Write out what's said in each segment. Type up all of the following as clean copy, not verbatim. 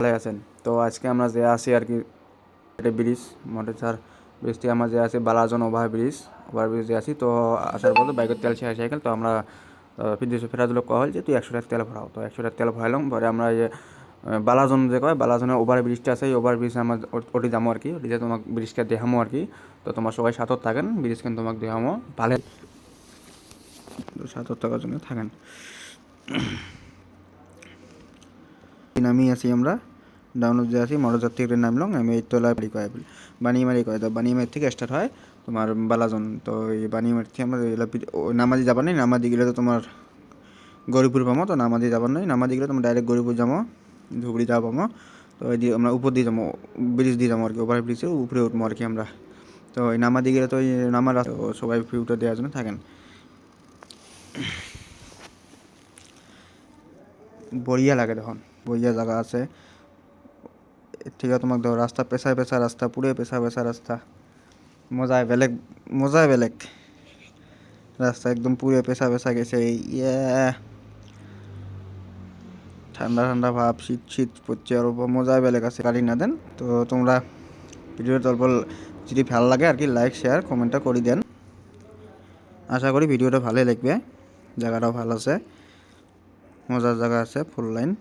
ভালো আছেন। তো আজকে আমরা যে আছি আর কি এটা ব্রিজ মন্টেসার ব্রিজ থেকে আমরা যে আছি বালাজন ওভারব্রিজ যে আছি। তো আসার পথে বাইকের তেল শেষ হয়ে গেল। তো আমরা বিদেশে ফেরাজুল কয়া হল যে তুই 100 টাকা তেল ভরাও। তো 100 টাকা তেল ভরাইলাম। পরে আমরা এই বালাজন যে কয় বালাজনের ওভারব্রিজটা আছে, এই ওভারব্রিজে আমরা ওটি যাবো আর কি। ওটিতে তোমাকে ব্রিজটা দেখামো আর কি। তো তোমার সবাই সাথত থাকেন, ব্রিজ কিন্তু তোমাকে দেখামো ভালো সাথত থাকার জন্য থাকেন। নামি আছি আমরা ডাউনলোড যে আছি মরজার থেকে নামলাম। আমি এই তলায় বাড়ি কয় বানিমারি কয়। তো বানিমারি থেকে স্টার্ট হয় তোমার বালাজন। তো এই বানিমারি থেকে আমরা নামাজি যাবার নেই। নামাজি গেলে তো তোমার গরিপুর পামো। তো নামাজি যাবার নেই। নামাজি গেলে তোমার ডাইরেক্ট গরিপুর যাবো, ধুবড়ি যাওয়া পামো। তো এই দিয়ে আমরা উপর দিয়ে যাবো, ব্রিজ দিয়ে যাবো আর কি। ওভার ব্রিজের উপরে উঠবো আর কি আমরা। তো এই নামাজি গেলে তো এই নামার সবাই ভিউটা দেওয়ার জন্য থাকেন। বড়িয়া লাগে তখন, বড়িয়া জায়গা আছে। ঠিক আছে তোমাকে দেখো রাস্তা পেশায় পেশা রাস্তা, পুরে পেশা পেশা রাস্তা, মজায় বেলেগ রাস্তা একদম পুরে পেশা পেশা গেছে। ইয়ে ঠান্ডা ঠান্ডা ভাব, শীত শীত পড়ছে আর মজায় বেলেগ আছে। গাড়ি না দেন তো তোমরা ভিডিওটা অল্প যদি ভালো লাগে আর কি লাইক শেয়ার কমেন্টটা করে দেন। আশা করি ভিডিওটা ভালোই লাগবে। জায়গাটাও ভালো আছে, মজার জায়গা আছে, ফুল লাইন।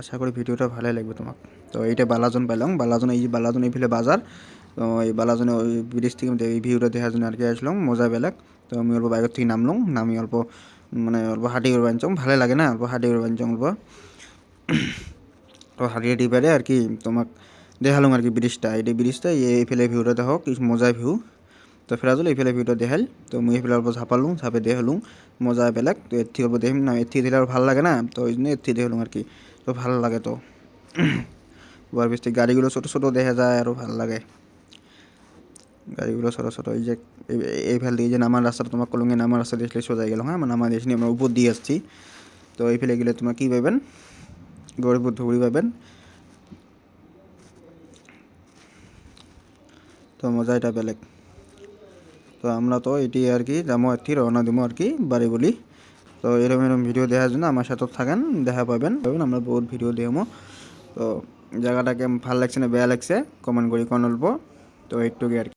আশা করি ভিডিওটা ভালোই লাগবে তোমাক। তো এইটা বালাজন পাইলাম। বালাজন এই বালাজন এই ফেলে বাজার। তো এই বালাজনে ওই ব্রিজ থেকে এই ভিউটা দেখার জন্য আর কি আসলাম, মজা বেলেগ। তো আমি অল্প বাইকের থেকে নামলাম, নামি অল্প অল্প হাঁটি করে বাঞ্চং ভালো লাগে না, অল্প হাঁটি করে বাঞ্চং অল্প তো হাঁটি হাঁটি পেরে আর কি তোমাক দেখালাম আর কি ব্রিজটা। এই ব্রিজটা এই ফেলে ভিউটা দেখো কি মজার ভিউ। তো ফেরাজুল এই ফেলে ভিউটা দেখাল। তো মুই এই ফেলে অল্প ঝাপালুম, ঝাপে দেখালুম মজা বেলেগ। তো এর থেকে অল্প দেখিম না, এর থেকে দিলে আর ভালো লাগে না। তো ওই জন্য এর থেকে দেখালুম আর কি। তো ভালো লাগে। তো ওভারব্রিজ থেকে গাড়িগুলো ছোটো ছোটো দেখা যায়, আরও ভালো লাগে গাড়িগুলো ছোটো ছোটো। এই যে এই ফেল দিয়ে যে নামার রাস্তাটা তোমার কলঙ্গে নামার রাস্তা দেখলে সোজা গেলাম। হ্যাঁ, নামা দিয়েছি আমরা উপর দিয়ে আসছি। তো এই ফেলে গেলে তোমরা কী পাবেন, গরিপুর ধুবড়ি পাবেন। তো মজা এটা বেলেগ। তো আমরা তো এটি আর কি যাবো আর কি, রওনা দেবো আর কি বাড়ি বলি। তো এরকম এরকম ভিডিও দেখার জন্য আমার সাথে থাকেন, দেখা পাবেন। আমরা বহুত ভিডিও দেবো। তো জায়গাটাকে ভালো লাগছে না বেয়া লাগছে কমেন্ট করি কোন অল্প। তো একটু আর কি।